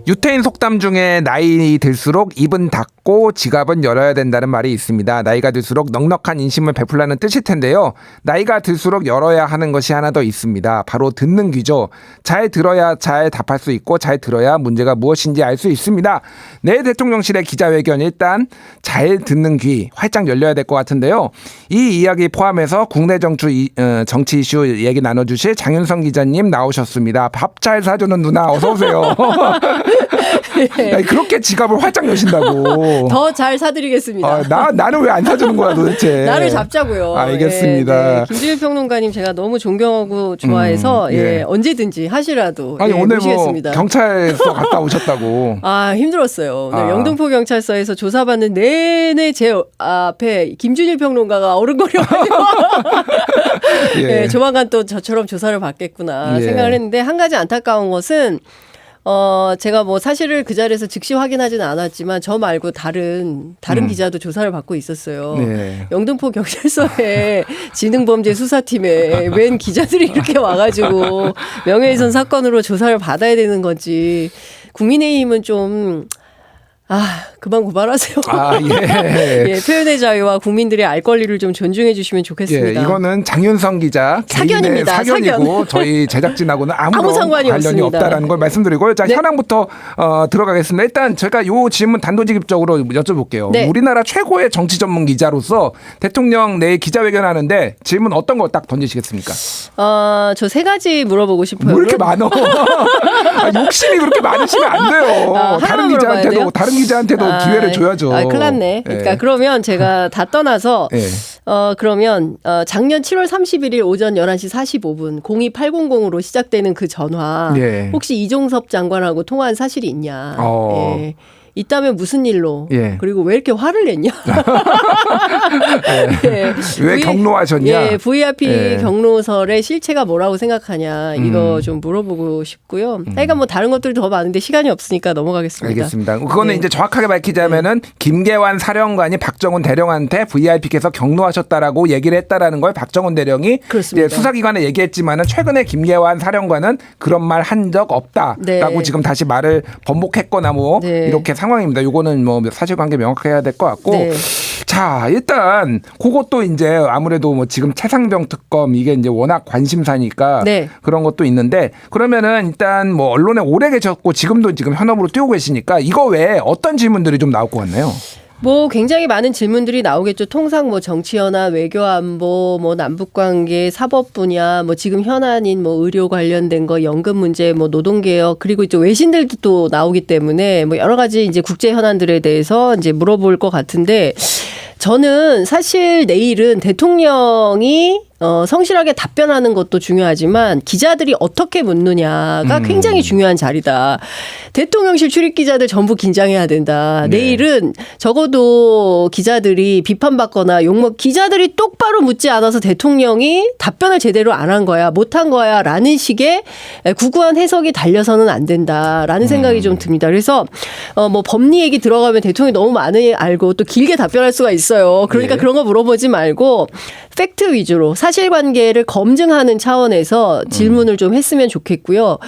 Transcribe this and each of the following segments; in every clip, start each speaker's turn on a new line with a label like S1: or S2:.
S1: 유태인 속담 중에 나이 들수록 입은 닫고 지갑은 열어야 된다는 말이 있습니다. 나이가 들수록 넉넉한 인심을 베풀라는 뜻일 텐데요. 나이가 들수록 열어야 하는 것이 하나 더 있습니다. 바로 듣는 귀죠. 잘 들어야 잘 답할 수 있고 잘 들어야 문제가 무엇인지 알 수 있습니다. 내일 대통령실의 기자회견 일단 잘 듣는 귀 활짝 열려야 될 것 같은데요. 이 이야기 포함해서 국내 정치 이슈 얘기 나눠주실 장윤성 기자님 나오셨습니다. 밥 잘 사주는 누나 어서 오세요. 네. 그렇게 지갑을 활짝 여신다고.
S2: 더 잘 사드리겠습니다.
S1: 나는 왜 안 사주는 거야 도대체.
S2: 나를 잡자고요.
S1: 알겠습니다.
S2: 김준일 평론가님 제가 너무 존경하고 좋아해서 언제든지 하시라도
S1: 아니 오늘
S2: 모시겠습니다.
S1: 뭐 경찰서 갔다 오셨다고.
S2: 힘들었어요. 오늘 영등포 경찰서에서 조사받는 내내 제 앞에 김준일 평론가가 어른거려가지고 조만간 또 저처럼 조사를 받겠구나 생각을 했는데 한 가지 안타까운 것은 제가 뭐 사실을 그 자리에서 즉시 확인하지는 않았지만 저 말고 다른 기자도 조사를 받고 있었어요. 네. 영등포 경찰서에 지능범죄 수사팀에 웬 기자들이 이렇게 와가지고 명예훼손 사건으로 조사를 받아야 되는 건지 국민의힘은 좀 그만 고발하세요. 표현의 자유와 국민들의 알 권리를 좀 존중해 주시면 좋겠습니다.
S1: 이거는 장윤성 기자
S2: 사견입니다.
S1: 사견이고 저희 제작진하고는 아무
S2: 상관이
S1: 관련이
S2: 없습니다.
S1: 없다라는 걸 말씀드리고요. 자, 현황부터 들어가겠습니다. 일단 제가 이 질문 단도직입적으로 여쭤볼게요.
S2: 네.
S1: 우리나라 최고의 정치 전문 기자로서 대통령 내일 기자회견하는데 질문 어떤 거 딱 던지시겠습니까?
S2: 저 세 가지 물어보고 싶어요.
S1: 왜 이렇게 많어? 욕심이 그렇게 많으시면 안 돼요. 다른 기자한테도 기회를 줘야죠.
S2: 큰일 났네. 그러니까 그러면 제가 다 떠나서 그러면 작년 7월 31일 오전 11시 45분 02800으로 시작되는 그 전화 혹시 이종섭 장관하고 통화한 사실이 있냐. 있다면 무슨 일로 그리고 왜 이렇게 화를 냈냐.
S1: 왜 경로하셨냐.
S2: VIP 경로설의 실체가 뭐라고 생각하냐. 이거 좀 물어보고 싶고요. 그러니까 뭐 다른 것들도 더 많은데 시간이 없으니까 넘어가겠습니다.
S1: 알겠습니다. 그거는 이제 정확하게 밝히자면은 김계환 사령관이 박정훈 대령한테 VIP께서 경로하셨다라고 얘기를 했다라는 걸 박정훈 대령이 수사기관에 얘기했지만은 최근에 김계환 사령관은 그런 말 한 적 없다라고 지금 다시 말을 번복했거나 뭐 이렇게 상황입니다. 요거는 뭐 사실관계 명확해야 될 것 같고. 자, 일단 그것도 이제 아무래도 뭐 지금 최상병 특검 이게 이제 워낙 관심사니까 그런 것도 있는데 그러면은 일단 뭐 언론에 오래 계셨고 지금도 지금 현업으로 뛰고 계시니까 이거 외에 어떤 질문들이 좀 나올 것 같나요?
S2: 뭐 굉장히 많은 질문들이 나오겠죠. 통상 뭐 정치연합, 외교안보, 뭐 남북관계, 사법 분야, 뭐 지금 현안인 뭐 의료 관련된 거, 연금 문제, 뭐 노동개혁 그리고 이제 외신들도 또 나오기 때문에 뭐 여러 가지 이제 국제 현안들에 대해서 이제 물어볼 것 같은데 저는 사실 내일은 대통령이 성실하게 답변하는 것도 중요하지만 기자들이 어떻게 묻느냐가 굉장히 중요한 자리다. 대통령실 출입 기자들 전부 긴장해야 된다. 내일은 적어도 기자들이 비판받거나 기자들이 똑바로 묻지 않아서 대통령이 답변을 제대로 안 한 거야, 못한 거야 라는 식의 구구한 해석이 달려서는 안 된다라는 생각이 좀 듭니다. 그래서 뭐 법리 얘기 들어가면 대통령이 너무 많이 알고 또 길게 답변할 수가 있어요. 그러니까 그런 거 물어보지 말고 팩트 위주로 사실관계를 검증하는 차원에서 질문을 좀 했으면 좋겠고요.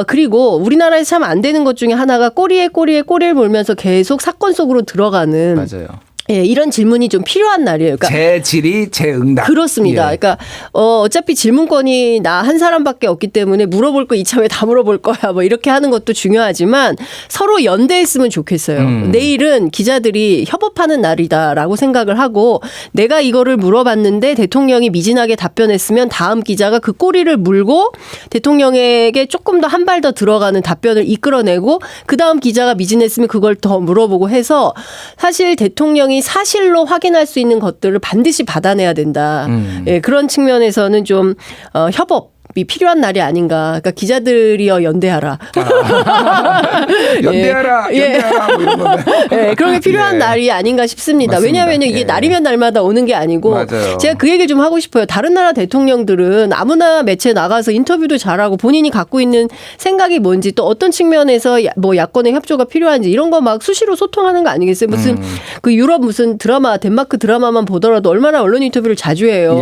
S2: 그리고 우리나라에서 참 안 되는 것 중에 하나가 꼬리에 꼬리를 물면서 계속 사건 속으로 들어가는.
S1: 맞아요.
S2: 이런 질문이 좀 필요한 날이에요. 그러니까
S1: 제 질의, 제 응답.
S2: 그렇습니다. 그러니까 어차피 질문권이 나 한 사람밖에 없기 때문에 물어볼 거 이참에 다 물어볼 거야. 뭐 이렇게 하는 것도 중요하지만 서로 연대했으면 좋겠어요. 내일은 기자들이 협업하는 날이다라고 생각을 하고 내가 이거를 물어봤는데 대통령이 미진하게 답변했으면 다음 기자가 그 꼬리를 물고 대통령에게 조금 더 한 발 더 들어가는 답변을 이끌어내고 그 다음 기자가 미진했으면 그걸 더 물어보고 해서 사실 대통령이 사실로 확인할 수 있는 것들을 반드시 받아내야 된다. 그런 측면에서는 좀 협업이 필요한 날이 아닌가. 그러니까 기자들이여 연대하라.
S1: 연대하라. 뭐 이런 건데.
S2: 그런 게 필요한 날이 아닌가 싶습니다. 맞습니다. 왜냐하면 이게 날이면 날마다 오는 게 아니고 맞아요. 제가 그 얘기를 좀 하고 싶어요. 다른 나라 대통령들은 아무나 매체에 나가서 인터뷰도 잘하고 본인이 갖고 있는 생각이 뭔지 또 어떤 측면에서 뭐 야권의 협조가 필요한지 이런 거 막 수시로 소통하는 거 아니겠어요? 무슨 그 유럽 무슨 드라마 덴마크 드라마만 보더라도 얼마나 언론 인터뷰를 자주 해요.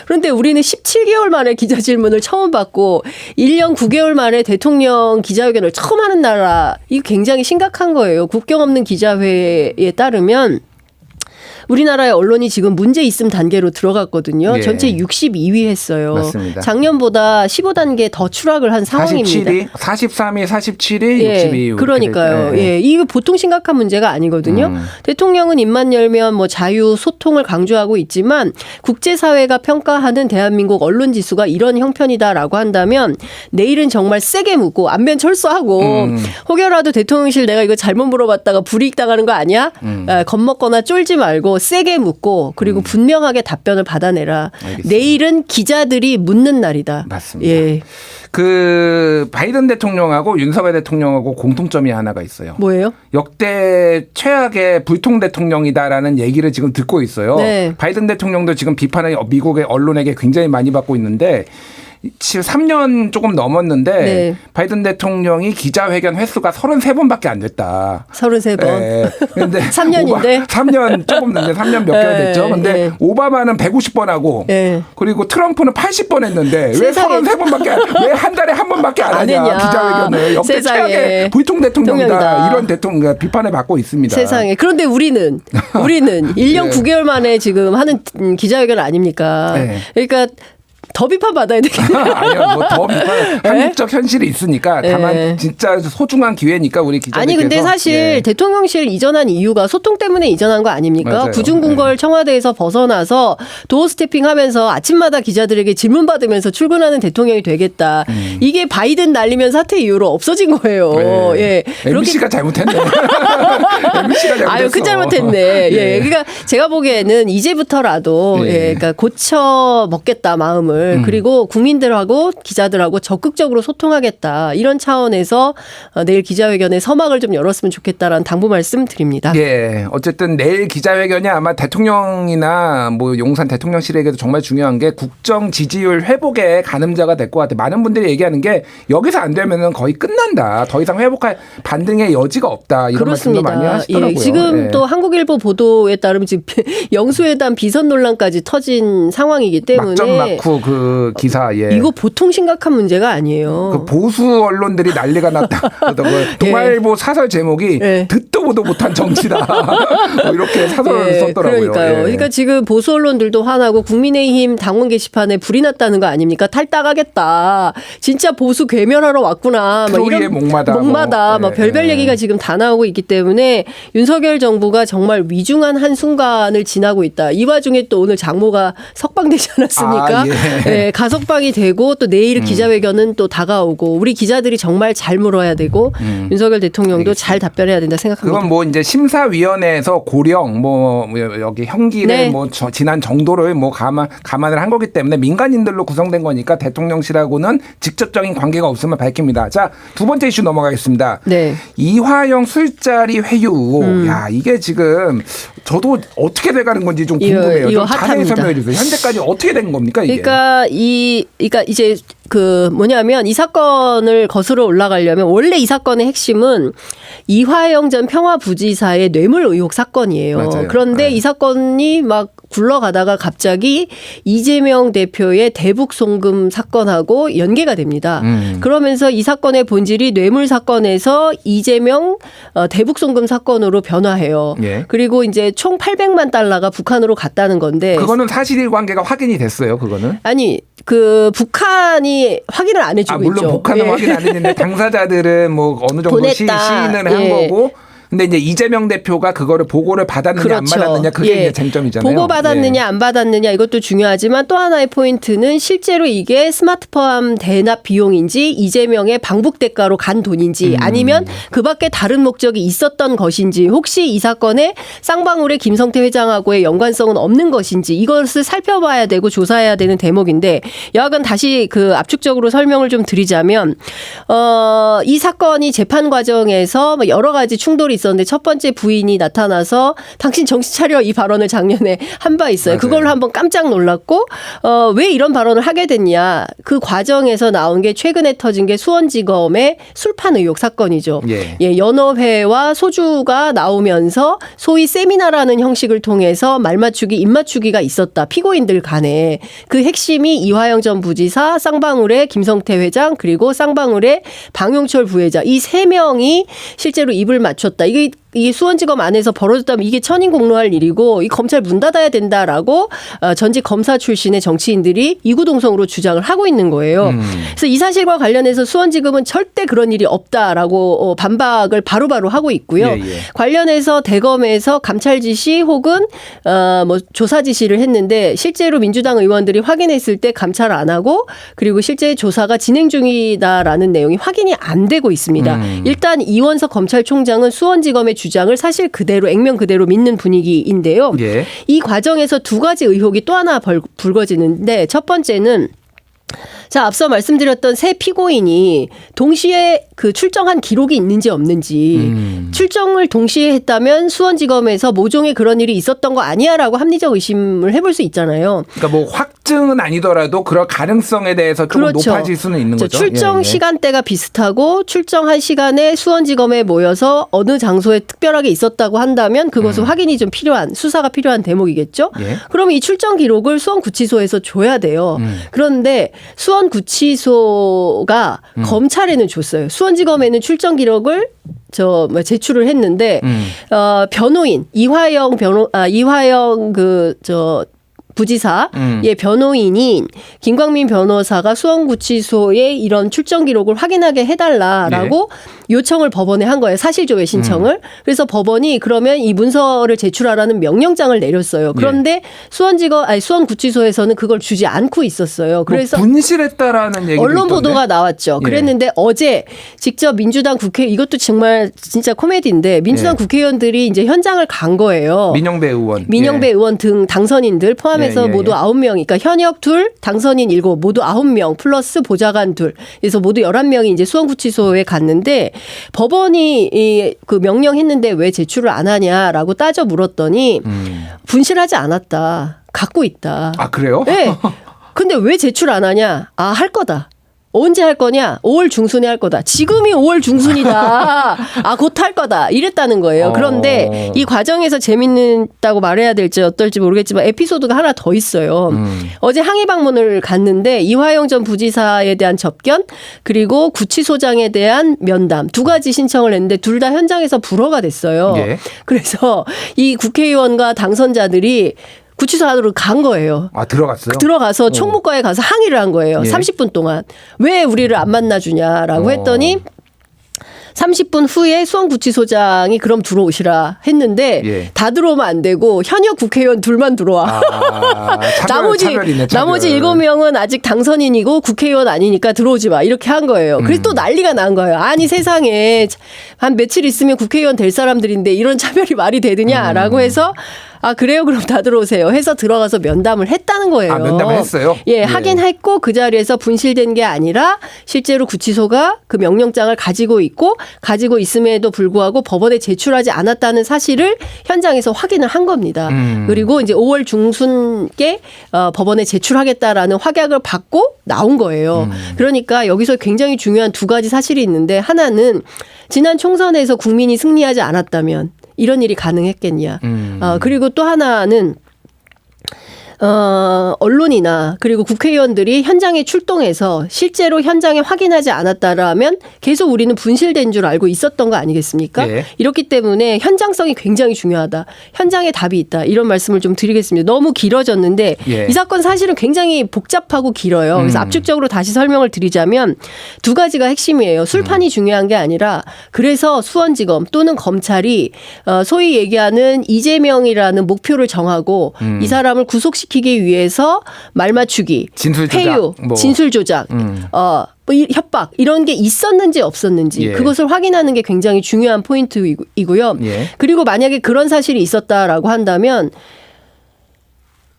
S2: 그런데 우리는 17개월 만에 기자 질문을 처음 봤고 1년 9개월 만에 대통령 기자회견을 처음 하는 나라 이거 굉장히 심각한 거예요. 국경 없는 기자회에 따르면 우리나라의 언론이 지금 문제 있음 단계로 들어갔거든요.
S1: 예.
S2: 전체 62위 했어요.
S1: 맞습니다.
S2: 작년보다 15단계 더 추락을 한 상황입니다.
S1: 47위, 43위, 47위,
S2: 예,
S1: 62위.
S2: 그러니까요. 예, 이거 보통 심각한 문제가 아니거든요. 대통령은 입만 열면 뭐 자유, 소통을 강조하고 있지만 국제사회가 평가하는 대한민국 언론 지수가 이런 형편이다라고 한다면 내일은 정말 세게 묻고 안면 철수하고 혹여라도 대통령실 내가 이거 잘못 물어봤다가 불이익 당하는 거 아니야? 겁먹거나 쫄지 말고 세게 묻고 그리고 분명하게 답변을 받아내라.
S1: 알겠습니다.
S2: 내일은 기자들이 묻는 날이다.
S1: 맞습니다.
S2: 예.
S1: 그 바이든 대통령하고 윤석열 대통령하고 공통점이 하나가 있어요.
S2: 뭐예요?
S1: 역대 최악의 불통 대통령이다라는 얘기를 지금 듣고 있어요.
S2: 네.
S1: 바이든 대통령도 지금 비판을 미국의 언론에게 굉장히 많이 받고 있는데 3년 조금 넘었는데
S2: 네.
S1: 바이든 대통령이 기자회견 횟수가 33번밖에 안 됐다.
S2: 33번.
S1: 네. 근데
S2: 3년인데?
S1: 3년 조금 됐는데 3년 몇 개월
S2: 네,
S1: 됐죠. 근데
S2: 네.
S1: 오바마는 150번 하고
S2: 네.
S1: 그리고 트럼프는 80번 했는데 왜
S2: 세상에.
S1: 33번밖에 왜 한 달에 한 번밖에 안 하냐
S2: 했냐.
S1: 기자회견을 역대
S2: 세상에.
S1: 최악의 불통 대통령이다.
S2: 대통령이다.
S1: 이런 대통령 비판을 받고 있습니다.
S2: 세상에. 그런데 우리는 1년
S1: 네.
S2: 9개월 만에 지금 하는 기자회견 아닙니까?
S1: 네.
S2: 그러니까 더 비판 받아야 되겠네요.
S1: 아니요, 뭐 더 비판 한국적 현실이 있으니까 다만
S2: 네.
S1: 진짜 소중한 기회니까 우리 기자들께서
S2: 아니 근데 사실
S1: 예.
S2: 대통령실 이전한 이유가 소통 때문에 이전한 거 아닙니까?
S1: 맞아요.
S2: 구중궁궐 청와대에서 벗어나서 도어 스태핑하면서 아침마다 기자들에게 질문 받으면서 출근하는 대통령이 되겠다. 이게 바이든 날리면 사태 이후로 없어진 거예요.
S1: 네.
S2: 예.
S1: MBC가 잘못했네. MBC가 잘못했어.
S2: 아유, 그 잘못했네. 예. 그러니까 제가 보기에는 이제부터라도
S1: 예.
S2: 예. 그러니까 고쳐 먹겠다 마음을 그리고 국민들하고 기자들하고 적극적으로 소통하겠다 이런 차원에서 내일 기자회견에 서막을 좀 열었으면 좋겠다라는 당부 말씀 드립니다.
S1: 예, 어쨌든 내일 기자회견이 아마 대통령이나 뭐 용산 대통령실에게도 정말 중요한 게 국정 지지율 회복의 가늠자가 될 것 같아요. 많은 분들이 얘기하는 게 여기서 안 되면은 거의 끝난다. 더 이상 회복할 반등의 여지가 없다. 이런 말씀도 많이 하시더라고요.
S2: 예, 지금
S1: 예.
S2: 또 한국일보 보도에 따르면 지금 영수회담 비선 논란까지 터진 상황이기 때문에
S1: 막전 막후 그 기사 예.
S2: 이거 보통 심각한 문제가 아니에요.
S1: 그 보수 언론들이 난리가 났다. 동아일보 사설 제목이
S2: 예.
S1: 듣도 보도 못한 정치다. 뭐 이렇게 사설을
S2: 예,
S1: 썼더라고요.
S2: 그러니까요.
S1: 예.
S2: 그러니까 지금 보수 언론들도 화나고 국민의힘 당원 게시판에 불이 났다는 거 아닙니까? 탈당하겠다. 진짜 보수 괴멸하러 왔구나. 막
S1: 트로이의
S2: 이런
S1: 목마다.
S2: 목마다
S1: 뭐.
S2: 막 별별
S1: 예.
S2: 얘기가 지금 다 나오고 있기 때문에 윤석열 정부가 정말 위중한 한 순간을 지나고 있다. 이 와중에 또 오늘 장모가 석방되지 않았습니까?
S1: 아, 예.
S2: 예, 가석방이 되고 또 내일 기자회견은 또 다가오고 우리 기자들이 정말 잘 물어야 되고 윤석열 대통령도 잘 답변해야 된다 생각합니다.
S1: 그건 뭐 이제 심사위원회에서 고령 뭐 여기 형기를
S2: 네.
S1: 뭐 지난 정도를 뭐 감안을 한 거기 때문에 민간인들로 구성된 거니까 대통령실하고는 직접적인 관계가 없음을 밝힙니다. 자, 두 번째 이슈 넘어가겠습니다.
S2: 네.
S1: 이화영 술자리 회유 의혹. 야, 이게 지금 저도 어떻게 돼가는 건지 좀 궁금해요.
S2: 이거
S1: 좀 자세히
S2: 핫합니다.
S1: 설명해 주세요. 현재까지 어떻게 된 겁니까 이게?
S2: 그러니까 이제 그 뭐냐면 이 사건을 거슬러 올라가려면 원래 이 사건의 핵심은 이화영 전 평화부지사의 뇌물 의혹 사건이에요.
S1: 맞아요.
S2: 그런데
S1: 네.
S2: 이 사건이 막 굴러가다가 갑자기 이재명 대표의 대북 송금 사건하고 연계가 됩니다. 그러면서 이 사건의 본질이 뇌물 사건에서 이재명 대북 송금 사건으로 변화해요.
S1: 예.
S2: 그리고 이제 총 800만 달러가 북한으로 갔다는 건데
S1: 그거는 사실관계가 확인이 됐어요. 그거는.
S2: 아니 그 북한이 확인을 안 해주고
S1: 물론
S2: 있죠.
S1: 북한은
S2: 예.
S1: 확인 안 했는데 당사자들은 뭐 어느 정도
S2: 보냈다.
S1: 시인을 한
S2: 예.
S1: 거고. 근데 이제 이재명 대표가 그거를 보고를 받았느냐 안
S2: 그렇죠.
S1: 받았느냐 그게
S2: 예.
S1: 이제 쟁점이잖아요.
S2: 보고 받았느냐
S1: 예.
S2: 안 받았느냐 이것도 중요하지만 또 하나의 포인트는 실제로 이게 스마트폰 대납 비용인지 이재명의 방북 대가로 간 돈인지 아니면 그 밖에 다른 목적이 있었던 것인지 혹시 이 사건에 쌍방울의 김성태 회장하고의 연관성은 없는 것인지 이것을 살펴봐야 되고 조사해야 되는 대목인데 여하간 다시 그 압축적으로 설명을 좀 드리자면 이 사건이 재판 과정에서 여러 가지 충돌이 있었는데 첫 번째 부인이 나타나서 당신 정신 차려 이 발언을 작년에 한 바 있어요.
S1: 맞아요.
S2: 그걸로 한번 깜짝 놀랐고 왜 이런 발언을 하게 됐냐. 그 과정에서 나온 게 최근에 터진 게 수원지검의 술판 의혹 사건이죠.
S1: 예.
S2: 연어회와 소주가 나오면서 소위 세미나라는 형식을 통해서 말맞추기, 입맞추기가 있었다. 피고인들 간에. 그 핵심이 이화영 전 부지사, 쌍방울의 김성태 회장, 그리고 쌍방울의 방용철 부회장. 이 세 명이 실제로 입을 맞췄다. 이게 수원지검 안에서 벌어졌다면 이게 천인공노할 일이고 이 검찰 문 닫아야 된다라고 전직 검사 출신의 정치인들이 이구동성으로 주장을 하고 있는 거예요. 그래서 이 사실과 관련해서 수원지검은 절대 그런 일이 없다라고 반박을 바로바로 하고 있고요.
S1: 예.
S2: 관련해서 대검에서 감찰 지시 혹은 뭐 조사 지시를 했는데 실제로 민주당 의원들이 확인했을 때 감찰 안 하고 그리고 실제 조사가 진행 중이다라는 내용이 확인이 안 되고 있습니다. 일단 이원석 검찰총장은 수원지검의 주장을 사실 그대로 액면 그대로 믿는 분위기인데요.
S1: 예.
S2: 이 과정에서 두 가지 의혹이 또 하나 불거지는데 첫 번째는 자, 앞서 말씀드렸던 세 피고인이 동시에 그 출정한 기록이 있는지 없는지 출정을 동시에 했다면 수원지검에서 모종의 그런 일이 있었던 거 아니야라고 합리적 의심을 해볼 수 있잖아요.
S1: 그러니까 뭐 확증은 아니더라도 그럴 가능성에 대해서 좀
S2: 그렇죠.
S1: 높아질 수는 있는 거죠.
S2: 출정 시간대가 비슷하고 출정한 시간에 수원지검에 모여서 어느 장소에 특별하게 있었다고 한다면 그것은 확인이 좀 필요한 수사가 필요한 대목이겠죠.
S1: 예.
S2: 그러면 이 출정 기록을 수원구치소에서 줘야 돼요. 그런데 수원구치소가 검찰에는 줬어요. 수원지검에는 출정 기록을 제출을 했는데 변호인 이화영 부지사의 변호인인 김광민 변호사가 수원구치소에 이런 출정 기록을 확인하게 해달라라고 요청을 법원에 한 거예요. 사실조회 신청을. 그래서 법원이 그러면 이 문서를 제출하라는 명령장을 내렸어요. 그런데 수원구치소에서는 그걸 주지 않고 있었어요. 그래서
S1: 뭐 분실했다라는 얘기도
S2: 언론
S1: 있던데?
S2: 보도가 나왔죠. 그랬는데 어제 직접 민주당 이것도 정말 진짜 코미디인데 민주당 국회의원들이 이제 현장을 간 거예요.
S1: 민영배 의원.
S2: 민영배 의원 등 당선인들 포함해서 모두 9명, 그러니까 현역 2, 당선인 7, 모두 9명 플러스 보좌관 2. 그래서 모두 11명이 이제 수원구치소에 갔는데 법원이 그 명령했는데 왜 제출을 안 하냐라고 따져 물었더니 분실하지 않았다. 갖고 있다.
S1: 아, 그래요?
S2: 네. 근데 왜 제출 안 하냐? 아, 할 거다. 언제 할 거냐? 5월 중순에 할 거다. 지금이 5월 중순이다. 아, 곧 할 거다. 이랬다는 거예요. 그런데 이 과정에서 재밌다고 말해야 될지 어떨지 모르겠지만 에피소드가 하나 더 있어요. 어제 항의 방문을 갔는데 이화영 전 부지사에 대한 접견 그리고 구치소장에 대한 면담 두 가지 신청을 했는데 둘 다 현장에서 불허가 됐어요.
S1: 예.
S2: 그래서 이 국회의원과 당선자들이 구치소 안으로 간 거예요.
S1: 아, 들어갔어요?
S2: 들어가서 총무과에 가서 항의를 한 거예요.
S1: 예.
S2: 30분 동안. 왜 우리를 안 만나주냐라고 했더니 30분 후에 수원구치소장이 그럼 들어오시라 했는데
S1: 예.
S2: 다 들어오면 안 되고 현역 국회의원 둘만 들어와. 나머지 7명은 아직 당선인이고 국회의원 아니니까 들어오지 마. 이렇게 한 거예요. 그래서 또 난리가 난 거예요. 아니 세상에 한 며칠 있으면 국회의원 될 사람들인데 이런 차별이 말이 되느냐라고 해서 아, 그래요? 그럼 다 들어오세요. 해서 들어가서 면담을 했다는 거예요.
S1: 아, 면담을 했어요?
S2: 예, 하긴 했고 그 자리에서 분실된 게 아니라 실제로 구치소가 그 명령장을 가지고 있음에도 불구하고 법원에 제출하지 않았다는 사실을 현장에서 확인을 한 겁니다. 그리고 이제 5월 중순께 법원에 제출하겠다라는 확약을 받고 나온 거예요. 그러니까 여기서 굉장히 중요한 두 가지 사실이 있는데 하나는 지난 총선에서 국민이 승리하지 않았다면 이런 일이 가능했겠냐. 그리고 또 하나는 언론이나 그리고 국회의원들이 현장에 출동해서 실제로 현장에 확인하지 않았다라면 계속 우리는 분실된 줄 알고 있었던 거 아니겠습니까?
S1: 네.
S2: 이렇기 때문에 현장성이 굉장히 중요하다. 현장에 답이 있다. 이런 말씀을 좀 드리겠습니다. 너무 길어졌는데
S1: 예.
S2: 이 사건 사실은 굉장히 복잡하고 길어요. 그래서 압축적으로 다시 설명을 드리자면 두 가지가 핵심이에요. 술판이 중요한 게 아니라 그래서 수원지검 또는 검찰이 소위 얘기하는 이재명이라는 목표를 정하고 이 사람을 구속시키기 위해서 말맞추기,
S1: 진술조작,
S2: 회유, 진술조작, 협박 이런 게 있었는지 없었는지
S1: 예.
S2: 그것을 확인하는 게 굉장히 중요한 포인트이고요.
S1: 예.
S2: 그리고 만약에 그런 사실이 있었다라고 한다면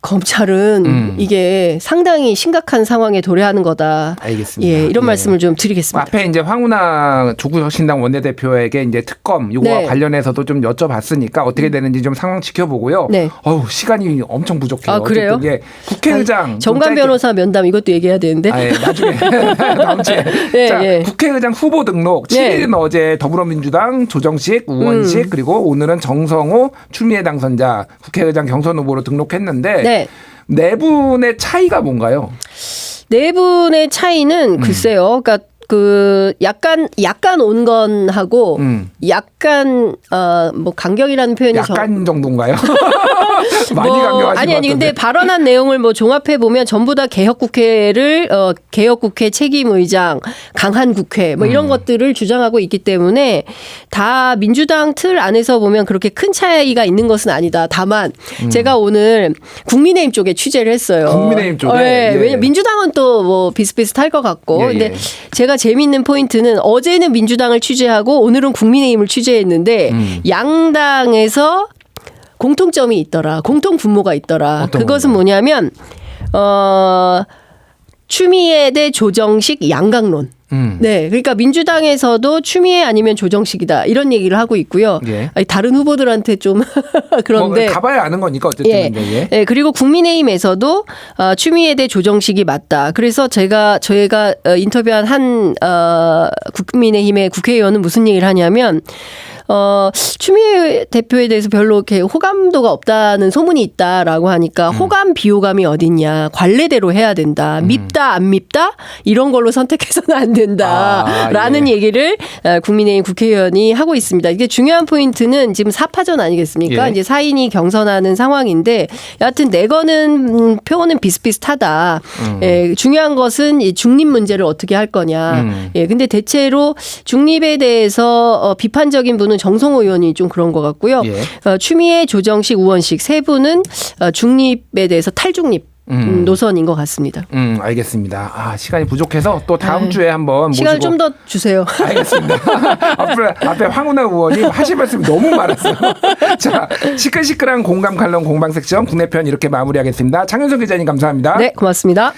S2: 검찰은 이게 상당히 심각한 상황에 도래하는 거다.
S1: 알겠습니다.
S2: 예, 이런
S1: 예.
S2: 말씀을 좀 드리겠습니다.
S1: 앞에 이제 황운하 조국혁신당 원내대표에게 이제 특검 요거와
S2: 네.
S1: 관련해서도 좀 여쭤봤으니까 어떻게 되는지 좀 상황 지켜보고요.
S2: 네.
S1: 어우, 시간이 엄청 부족해요.
S2: 아, 그래요?
S1: 어쨌든 예, 국회의장
S2: 정관 변호사 면담 이것도 얘기해야 되는데.
S1: 아, 예, 나중에 다음 주에.
S2: 예,
S1: 자,
S2: 예.
S1: 국회의장 후보 등록.
S2: 네.
S1: 7일은 어제 더불어민주당 조정식, 우원식 그리고 오늘은 정성호 추미애 당선자 국회의장 경선 후보로 등록했는데
S2: 네.
S1: 네 분의 차이가 뭔가요?
S2: 네 분의 차이는 글쎄요. 그러니까 그 약간 온건하고 약간 뭐 강경이라는 표현이
S1: 약간 정도인가요? 많이
S2: 뭐
S1: 강경하신
S2: 아니
S1: 것 같은데.
S2: 근데 발언한 내용을 뭐 종합해 보면 전부 다 개혁국회를 개혁국회 책임의장 강한 국회 뭐 이런 것들을 주장하고 있기 때문에 다 민주당 틀 안에서 보면 그렇게 큰 차이가 있는 것은 아니다. 다만 제가 오늘 국민의힘 쪽에 취재를 했어요.
S1: 국민의힘 쪽에?
S2: 예.
S1: 예.
S2: 왜냐면 민주당은 또 뭐 비슷비슷할 것 같고
S1: 예,
S2: 근데
S1: 예.
S2: 제가 재미있는 포인트는 어제는 민주당을 취재하고 오늘은 국민의힘을 취재했는데 양당에서 공통점이 있더라. 공통 분모가 있더라.
S1: 어떤
S2: 그것은
S1: 건가요?
S2: 뭐냐면 추미애 대 조정식 양강론. 네, 그러니까 민주당에서도 추미애 아니면 조정식이다 이런 얘기를 하고 있고요.
S1: 예.
S2: 아니, 다른 후보들한테 좀 그런데
S1: 뭐 가봐야 아는 거니까 어쨌든.
S2: 예.
S1: 예.
S2: 예, 그리고 국민의힘에서도 추미애 대 조정식이 맞다. 그래서 저희가 인터뷰한 한 국민의힘의 국회의원은 무슨 얘기를 하냐면 추미애 대표에 대해서 별로 이렇게 호감도가 없다는 소문이 있다라고 하니까 호감 비호감이 어딨냐. 관례대로 해야 된다. 밉다 안 밉다 이런 걸로 선택해서는 안 된다라는
S1: 예.
S2: 얘기를 국민의힘 국회의원이 하고 있습니다. 이게 중요한 포인트는 지금 4파전 아니겠습니까?
S1: 예.
S2: 이제 4인이 경선하는 상황인데 여하튼 내거는 표는 비슷비슷하다. 예, 중요한 것은 이 중립 문제를 어떻게 할 거냐. 예, 근데 대체로 중립에 대해서 비판적인 분은 정성호 의원이 좀 그런 것 같고요.
S1: 예.
S2: 추미애, 조정식, 우원식 세 분은 중립에 대해서 탈중립 노선인 것 같습니다.
S1: 알겠습니다. 아, 시간이 부족해서 또 다음 주에 한번
S2: 시간을
S1: 모시고.
S2: 좀 더 주세요.
S1: 알겠습니다. 앞에 황운하 의원이 하실 말씀이 너무 많았어요. 자, 시끌시끌한 공감 칼럼 공방 섹션 국내편 이렇게 마무리하겠습니다. 장윤석 기자님 감사합니다.
S2: 네, 고맙습니다.